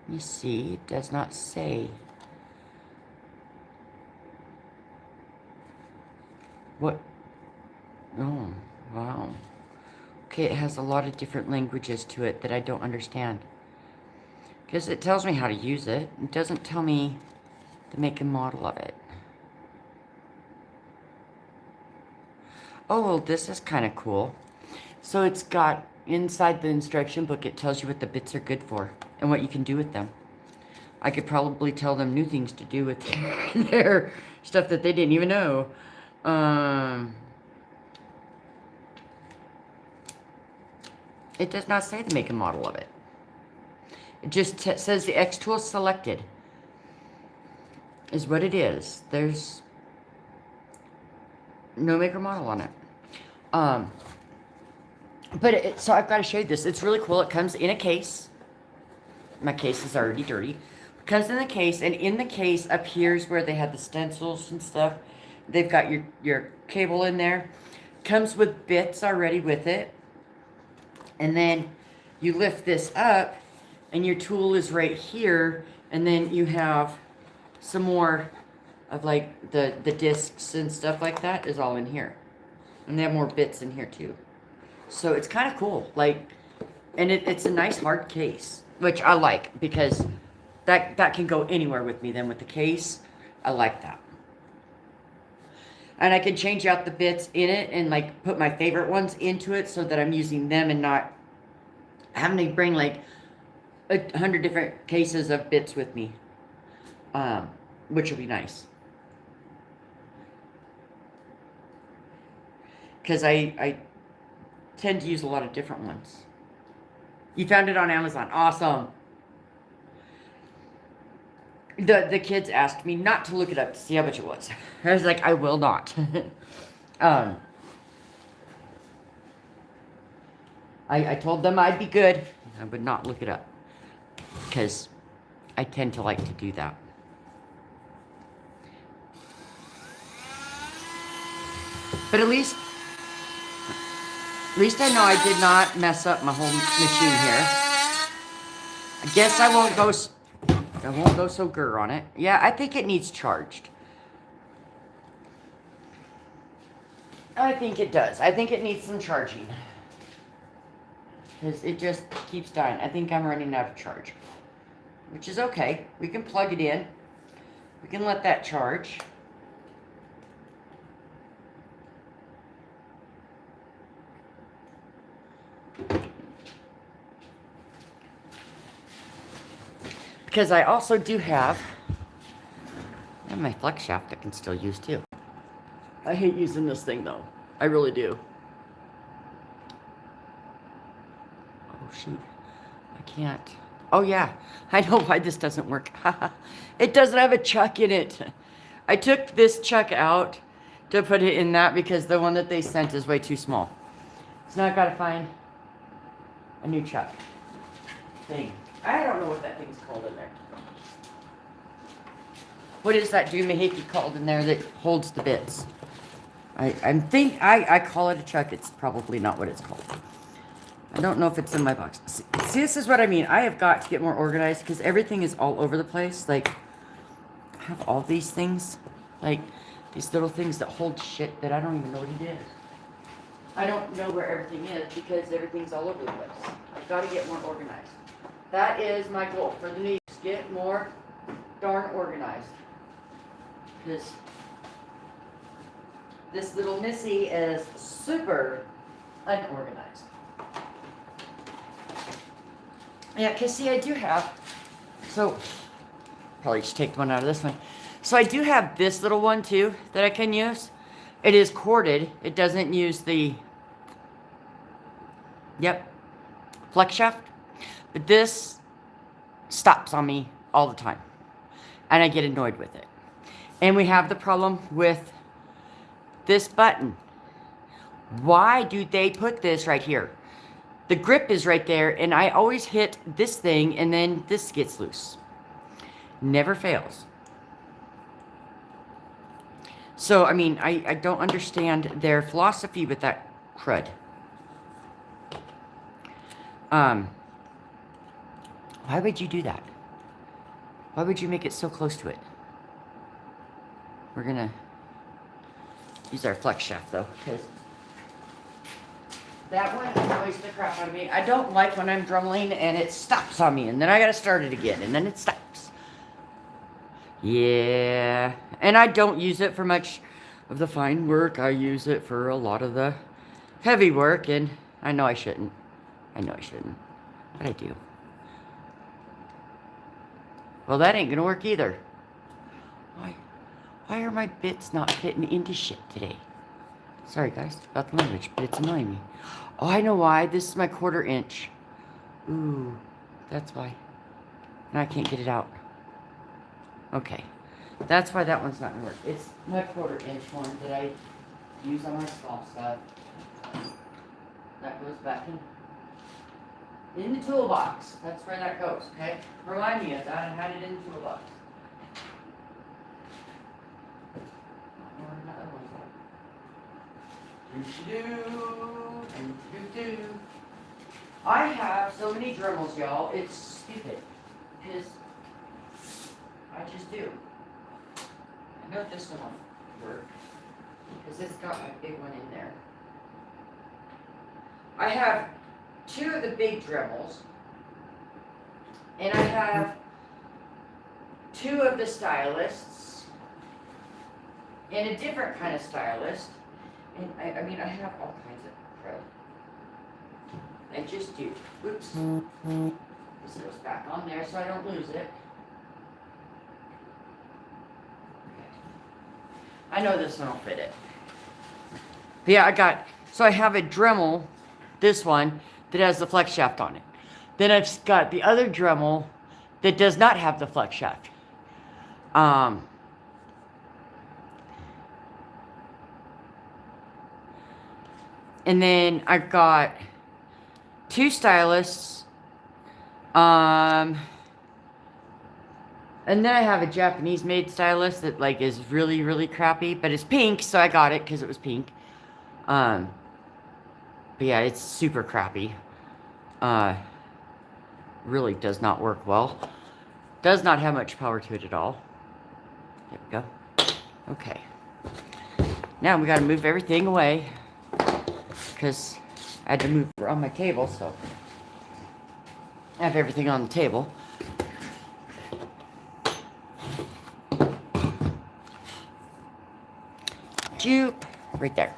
me see. It does not say. What? Oh, wow. Okay, it has a lot of different languages to it that I don't understand. Because it tells me how to use it. It doesn't tell me the make and model of it. Oh, well, this is kind of cool. So it's got inside the instruction book, it tells you what the bits are good for and what you can do with them. I could probably tell them new things to do with their stuff that they didn't even know. It does not say the make and model of it. It just says the X tool selected is what it is. There's no make or model on it. So I've got to show you this. It's really cool. It comes in a case. My case is already dirty. It comes in the case, and in the case up here's where they had the stencils and stuff. They've got your cable in there. Comes with bits already with it. And then you lift this up, and your tool is right here, and then you have some more of like the discs and stuff like that is all in here. And they have more bits in here too. So it's kind of cool. Like, and it's a nice hard case, which I like because that can go anywhere with me then with the case. I like that. And I can change out the bits in it and like put my favorite ones into it so that I'm using them and not having to bring like 100 different cases of bits with me. Which will be nice. Because I tend to use a lot of different ones. You found it on Amazon. Awesome. The kids asked me not to look it up to see how much it was. I was like, I will not. I told them I'd be good. I would not look it up. Because I tend to like to do that. But at least I know I did not mess up my whole machine here. I guess I won't go so grr on it. Yeah, I think it needs charged. I think it does. I think it needs some charging. Because it just keeps dying. I think I'm running out of charge. Which is okay. We can plug it in. We can let that charge. Because I also do have my flex shaft I can still use too. I hate using this thing though. I really do. Oh shoot. I can't. Oh yeah. I know why this doesn't work. It doesn't have a chuck in it. I took this chuck out to put it in that because the one that they sent is way too small. So now I've got to find a new chuck thing. I don't know what that thing's called in there. What is that doohickey called in there that holds the bits? I call it a chuck. It's probably not what it's called. I don't know if it's in my box. See, this is what I mean. I have got to get more organized because everything is all over the place. Like, I have all these things. Like, these little things that hold shit that I don't even know what it is. I don't know where everything is because everything's all over the place. I've got to get more organized. That is my goal for the new year. Get more darn organized. Because this little Missy is super unorganized. Yeah, because see, I do have, so, probably just take one out of this one. So I do have this little one too that I can use. It is corded. It doesn't use the, flex shaft. But this stops on me all the time. And I get annoyed with it. And we have the problem with this button. Why do they put this right here? The grip is right there, and I always hit this thing, and then this gets loose. Never fails. So, I mean, I don't understand their philosophy with that crud. Why would you do that? Why would you make it so close to it? We're gonna use our flex shaft though, because that one annoys the crap out of me. I don't like when I'm drumming and it stops on me, and then I gotta start it again, and then it stops. Yeah, and I don't use it for much of the fine work. I use it for a lot of the heavy work, and I know I shouldn't. I know I shouldn't, but I do. Well, that ain't gonna work either. Why are my bits not fitting into shit today? Sorry guys about the language, but it's annoying me. Oh, I know why. This is my 1/4 inch. Ooh, that's why. And I can't get it out. Okay. That's why that one's not gonna work. It's my 1/4 inch one that I use on my small stuff. That goes back in the toolbox. That's where that goes, okay? Remind me of that. I had it in the toolbox. I have so many Dremels, y'all. It's stupid. Because I just do. I know this one will work. Because it's got my big one in there. I have 2 of the big Dremels. And I have 2 of the stylists. And a different kind of stylist. And I mean, I have all kinds of crap. I just do. Oops. This goes back on there so I don't lose it. Okay. I know this one will fit it. But yeah, so I have a Dremel, this one, that has the flex shaft on it. Then I've got the other Dremel that does not have the flex shaft. And then I've got 2 stylists. And then I have a Japanese made stylist that like is really, really crappy, but it's pink, so I got it because it was pink. But yeah, it's super crappy. Really does not work well. Does not have much power to it at all. There we go. Okay. Now we gotta move everything away. Because I had to move around my table, so I have everything on the table. Jupe, right there.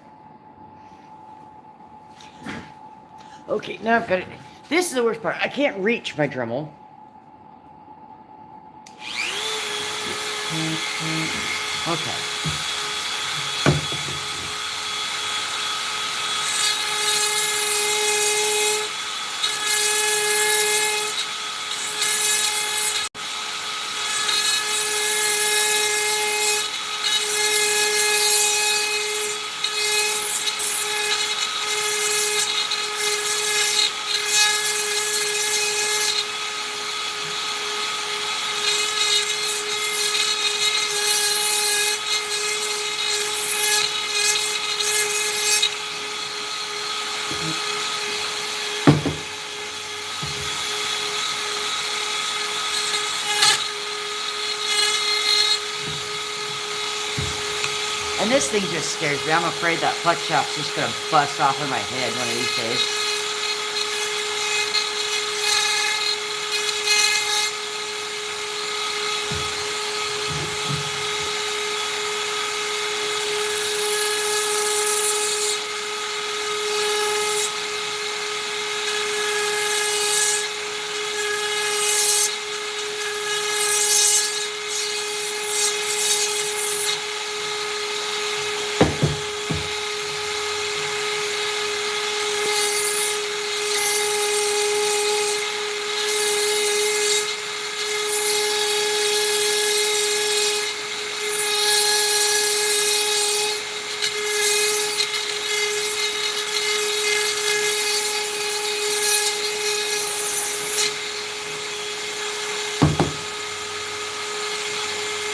Okay, now I've got it. This is the worst part. I can't reach my Dremel. Okay. And this thing just scares me. I'm afraid that flex shaft's just gonna bust off of my head one of these days.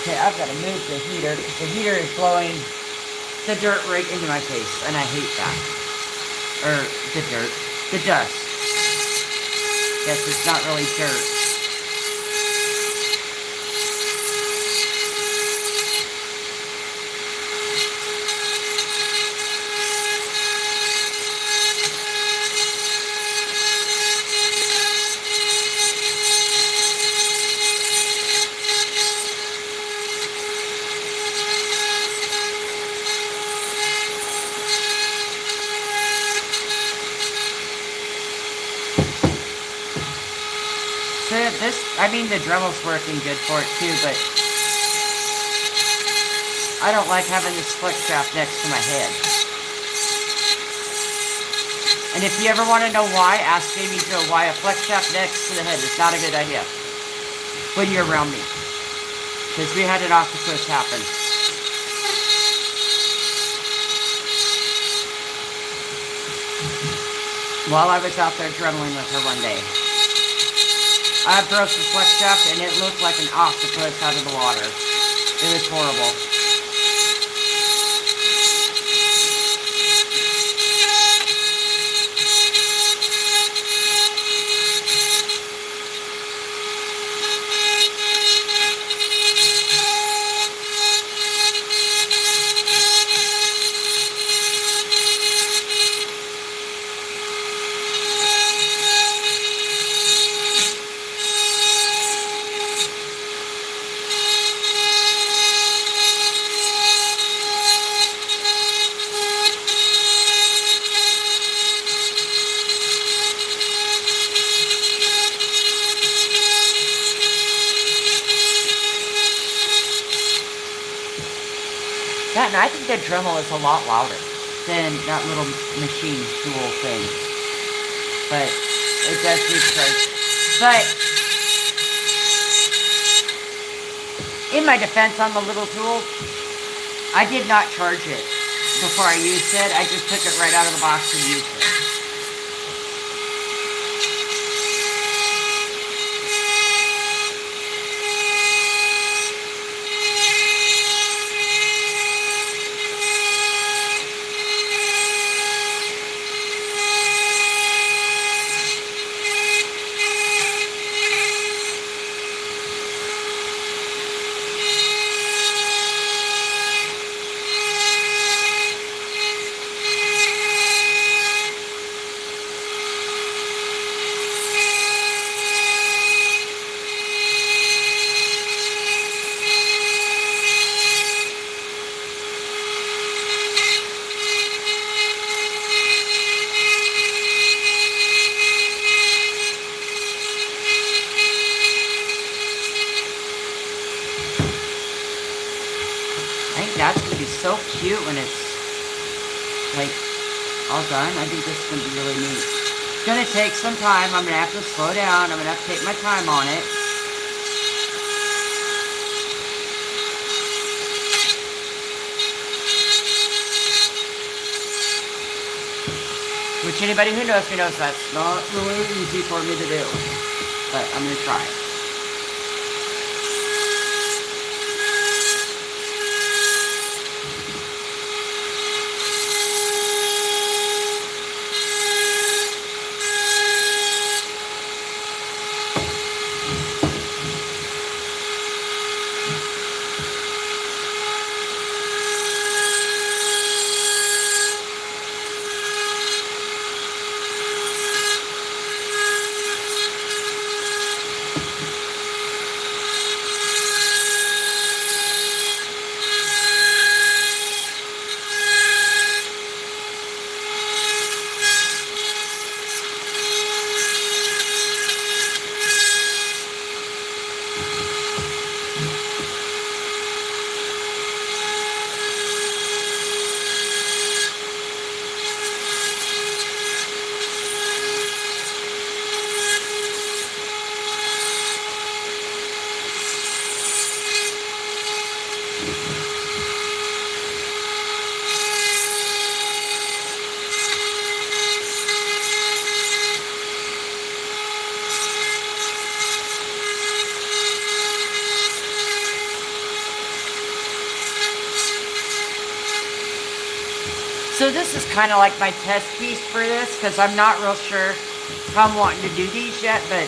Okay, I've got to move the heater because the heater is blowing the dirt right into my face, and I hate that. Or the dirt, the dust. Guess it's not really dirt. I mean, the Dremel's working good for it too, but I don't like having this flex shaft next to my head. And if you ever want to know why, ask Jamie Joe why a flex shaft next to the head is not a good idea when you're around me. Because we had an octopus happen. While I was out there dremeling with her one day. I broke the flex shaft and it looked like an octopus out of the water. It was horrible. That, and I think the Dremel is a lot louder than that little machine tool thing. But it does need charge. But in my defense on the little tool, I did not charge it before I used it. I just took it right out of the box and used it. That's going to be so cute when it's, like, all done. I think this is going to be really neat. It's going to take some time. I'm going to have to slow down. I'm going to have to take my time on it. Which anybody who knows me knows that's not really easy for me to do. But I'm going to try it. So this is kind of like my test piece for this, because I'm not real sure how I'm wanting to do these yet, but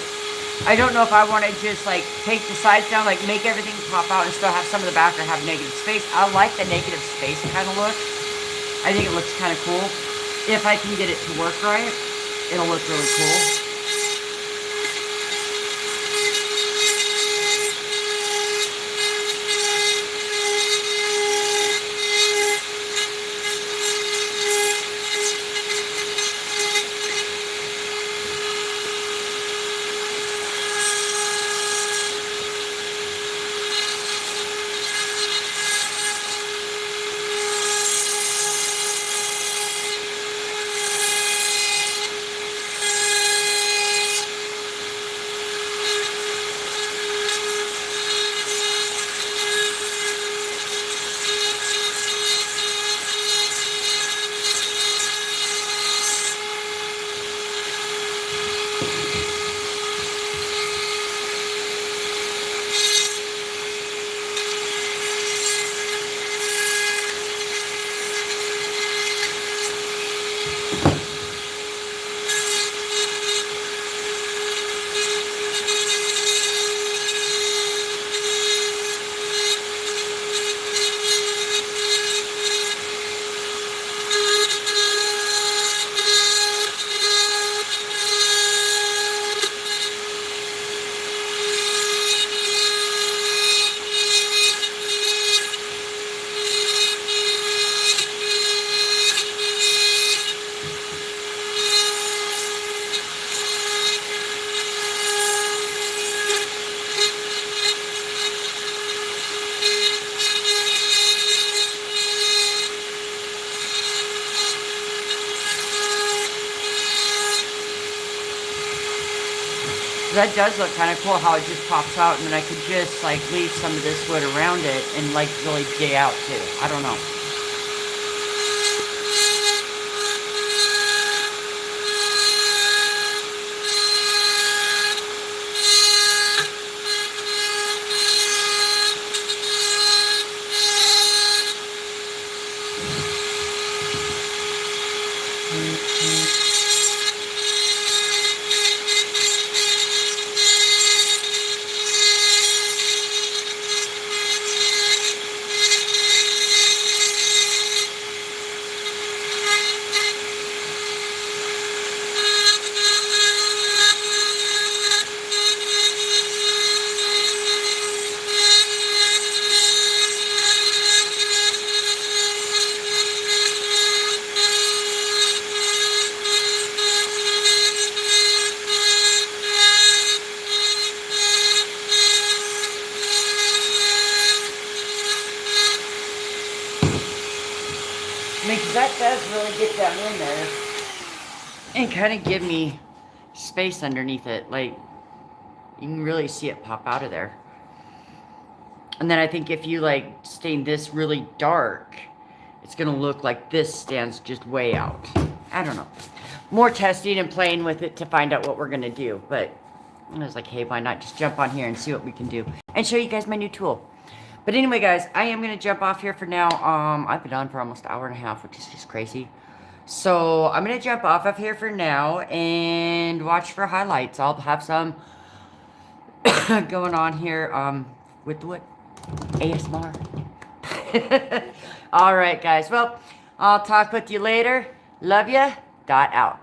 I don't know if I want to just like take the sides down, like make everything pop out and still have some of the back or have negative space. I like the negative space kind of look. I think it looks kind of cool. If I can get it to work right, it'll look really cool. That does look kind of cool how it just pops out, and then I could just like leave some of this wood around it and like really dig out too. I don't know. I mean, 'cause that does really get them in there and kind of give me space underneath it. Like, you can really see it pop out of there. And then I think if you like stain this really dark, it's going to look like this stands just way out. I don't know. More testing and playing with it to find out what we're going to do. But I was like, hey, why not just jump on here and see what we can do and show you guys my new tool. But anyway, guys, I am going to jump off here for now. I've been on for almost an hour and a half, which is just crazy. So I'm going to jump off of here for now and watch for highlights. I'll have some going on here with what? ASMR. All right, guys. Well, I'll talk with you later. Love ya. Dot out.